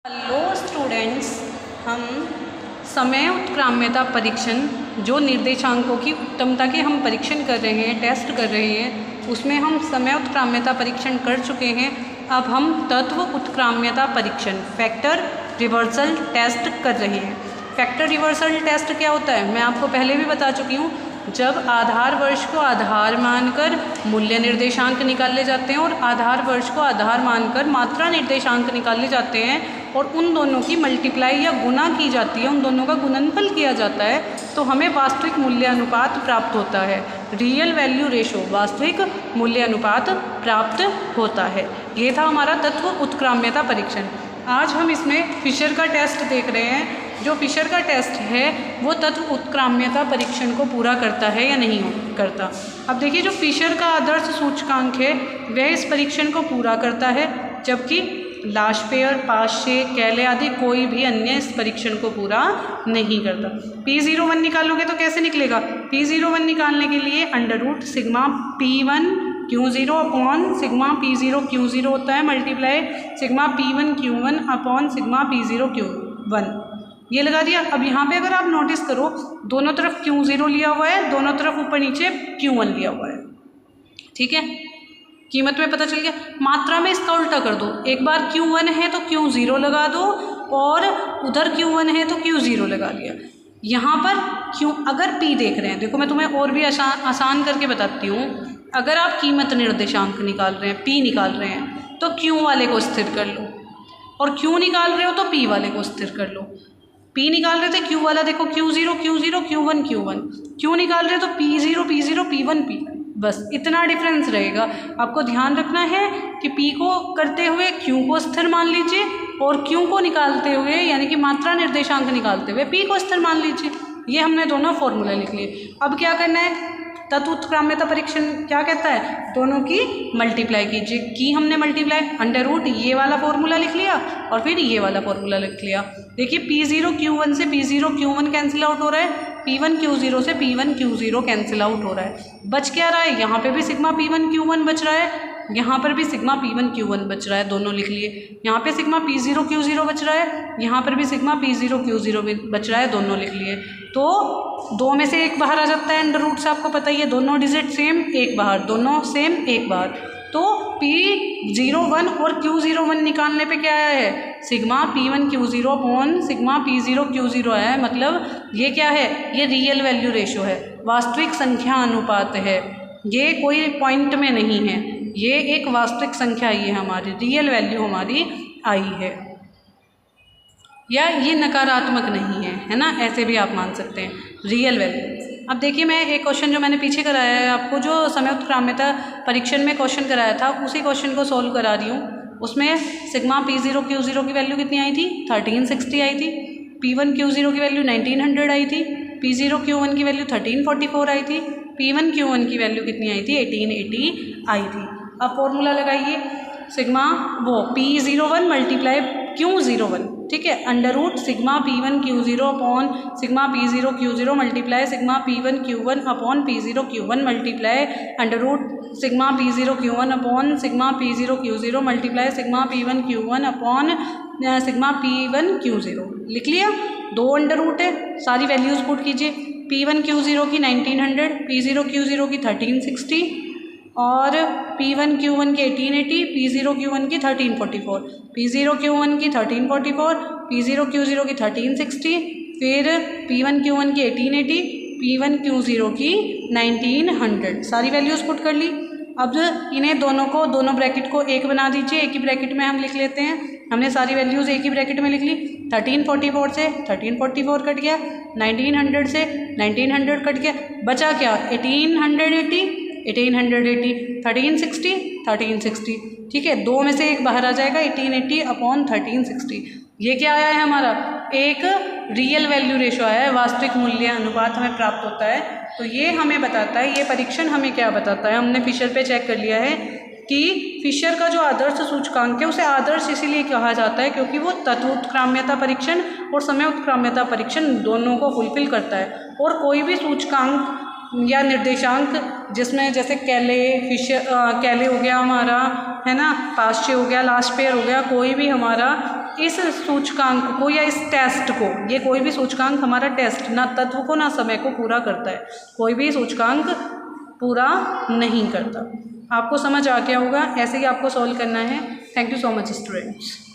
Hello students, हम समय उत्क्राम्यता परीक्षण जो निर्देशांकों की उत्तमता के हम परीक्षण कर रहे हैं, टेस्ट कर रहे हैं, उसमें हम समय उत्क्राम्यता परीक्षण कर चुके हैं। अब हम तत्व उत्क्राम्यता परीक्षण फैक्टर रिवर्सल टेस्ट कर रहे हैं। फैक्टर रिवर्सल टेस्ट क्या होता है मैं आपको पहले भी बता चुकी हूँ। जब आधार वर्ष को आधार मानकर मूल्य निर्देशांक निकाले जाते हैं और आधार वर्ष को आधार मानकर मात्रा निर्देशांक निकाले जाते हैं और उन दोनों की मल्टीप्लाई या गुना की जाती है, उन दोनों का गुणनफल किया जाता है, तो हमें वास्तविक मूल्य अनुपात प्राप्त होता है। रियल वैल्यू रेशो, वास्तविक मूल्य अनुपात प्राप्त होता है। ये था हमारा तत्व उत्क्राम्यता परीक्षण। आज हम इसमें फिशर का टेस्ट देख रहे हैं। जो फिशर का टेस्ट है वो तत्व उत्क्राम्यता परीक्षण को पूरा करता है या नहीं करता। अब देखिए, जो फिशर का आदर्श सूचकांक है वह इस परीक्षण को पूरा करता है, जबकि लाशपेयर, पाश्चे, कैले आदि कोई भी अन्य इस परीक्षण को पूरा नहीं करता। P01 निकालोगे तो कैसे निकलेगा? P01 निकालने के लिए under root sigma P1 Q0 upon sigma P0 Q0 होता है, multiply sigma P1 Q1 upon sigma P0 Q1, ये लगा दिया। अब यहाँ पे अगर आप नोटिस करो, दोनों तरफ Q0 लिया हुआ है, दोनों तरफ ऊपर नीचे Q1 लिया हुआ है। ठीक है, कीमत में पता चल गया। मात्रा में इसका उल्टा कर दो, एक बार Q1 है तो Q0 लगा दो और उधर Q1 है तो Q0 लगा दिया। यहाँ पर अगर P देख रहे हैं, देखो मैं तुम्हें और भी आसान करके बताती हूँ। अगर आप कीमत निर्देशांक निकाल रहे हैं, P निकाल रहे हैं, तो Q वाले को स्थिर कर लो, और Q निकाल रहे हो तो P वाले को स्थिर कर लो। P निकाल रहे थे Q वाला, देखो Q0 Q0 Q1 Q1, Q निकाल रहे तो P0 P0 P1 P, बस इतना डिफरेंस रहेगा। आपको ध्यान रखना है कि P को करते हुए Q को स्थिर मान लीजिए और Q को निकालते हुए यानी कि मात्रा निर्देशांक निकालते हुए P को स्थिर मान लीजिए। ये हमने दोनों फॉर्मूला लिख लिए। अब क्या करना है? तत्व उत्क्राम्यता परीक्षण क्या कहता है? दोनों की मल्टीप्लाई कीजिए। की हमने मल्टीप्लाई, अंडर रूट ये वाला फॉर्मूला लिख लिया और फिर ये वाला फॉर्मूला लिख लिया। देखिए, P0 Q1 से P0 Q1 कैंसिल आउट हो रहा है, P1 Q0 से P1 Q0 कैंसिल आउट हो रहा है। बच क्या रहा है? यहाँ पे भी सिग्मा P1 Q1 बच रहा है, यहाँ पर भी सिग्मा P1 Q1 बच रहा है, दोनों लिख लिए। यहाँ पे सिग्मा P0 Q0 बच रहा है, यहाँ पर भी सिग्मा P0 Q0 बच रहा है, दोनों लिख लिए। तो दो में से एक बाहर आ जाता है अंडर रूट से, आपको पता ही है, दोनों डिजिट सेम एक बाहर, दोनों सेम एक बाहर। तो P01 और Q01 निकालने पे क्या आया है? Sigma P1 Q0 upon sigma P0 Q0 आया है। मतलब ये क्या है? ये रियल वैल्यू रेशो है, वास्तविक संख्या अनुपात है। ये कोई पॉइंट में नहीं है, ये एक वास्तविक संख्या आई है, हमारी रियल वैल्यू हमारी आई है, या ये नकारात्मक नहीं है ना, ऐसे भी आप मान सकते हैं, रियल वैल्यू। अब देखिए, मैं एक क्वेश्चन जो मैंने पीछे कराया है आपको, जो समय उत्क्राम्यता परीक्षण में क्वेश्चन कराया था, उसी क्वेश्चन को सोल्व करा रही हूँ। उसमें सिग्मा P0 Q0 की वैल्यू कितनी आई थी? 1360 आई थी। P1 Q0 की वैल्यू 1900 आई थी। P0 Q1 की वैल्यू 1344 आई थी। P1 Q1 की वैल्यू कितनी आई थी? 1880 आई थी। अब फॉर्मूला लगाइए, सिग्मा वो P01 मल्टीप्लाई Q01, ठीक है, under root sigma P1 Q0 upon sigma P0 Q0 multiply sigma P1 Q1 upon P0 Q1 multiply under root sigma P0 Q1 upon sigma P0 Q0 multiply sigma P1 Q1 upon sigma P1 Q0। लिख लिया, दो under root है, सारी values put कीजिए। P1 Q0 की 1900, P0 Q0 की 1360 और P1 Q1 की 1880, P0 Q1 की 1344, P0 Q1 की 1344, P0 Q0 की 1360, फिर P1 Q1 की 1880, P1 Q0 की 1900, सारी वैल्यूज़ पुट कर ली। अब इन्हें दोनों को, दोनों ब्रैकेट को एक बना दीजिए, एक ही ब्रैकेट में हम लिख लेते हैं। हमने सारी वैल्यूज़ एक ही ब्रैकेट में लिख ली। 1344 से 1344 कट गया, 1900 से 1900 कट गया, बचा क्या? 1880, 1880, 1360, 1360, ठीक है, दो में से एक बाहर आ जाएगा, 1880 अपॉन 1360। ये क्या आया है हमारा? एक रियल वैल्यू रेशो आया है, वास्तविक मूल्य अनुपात हमें प्राप्त होता है। तो ये हमें बताता है, ये परीक्षण हमें क्या बताता है, हमने फिशर पे चेक कर लिया है कि फिशर का जो आदर्श सूचकांक है उसे आदर्श इसीलिए कहा जाता है क्योंकि वो तत्व उत्क्राम्यता परीक्षण और समय उत्क्राम्यता परीक्षण दोनों को फुलफिल करता है। और कोई भी सूचकांक या निर्देशांक जिसमें जैसे कैले हो गया हमारा, है ना, पाश्चे हो गया, लाशपेयर हो गया, कोई भी हमारा इस सूचकांक को या इस टेस्ट को, ये कोई भी सूचकांक हमारा टेस्ट ना तत्व को ना समय को पूरा करता है, कोई भी सूचकांक पूरा नहीं करता। आपको समझ आ गया होगा, ऐसे ही आपको सॉल्व करना है। Thank you so much students.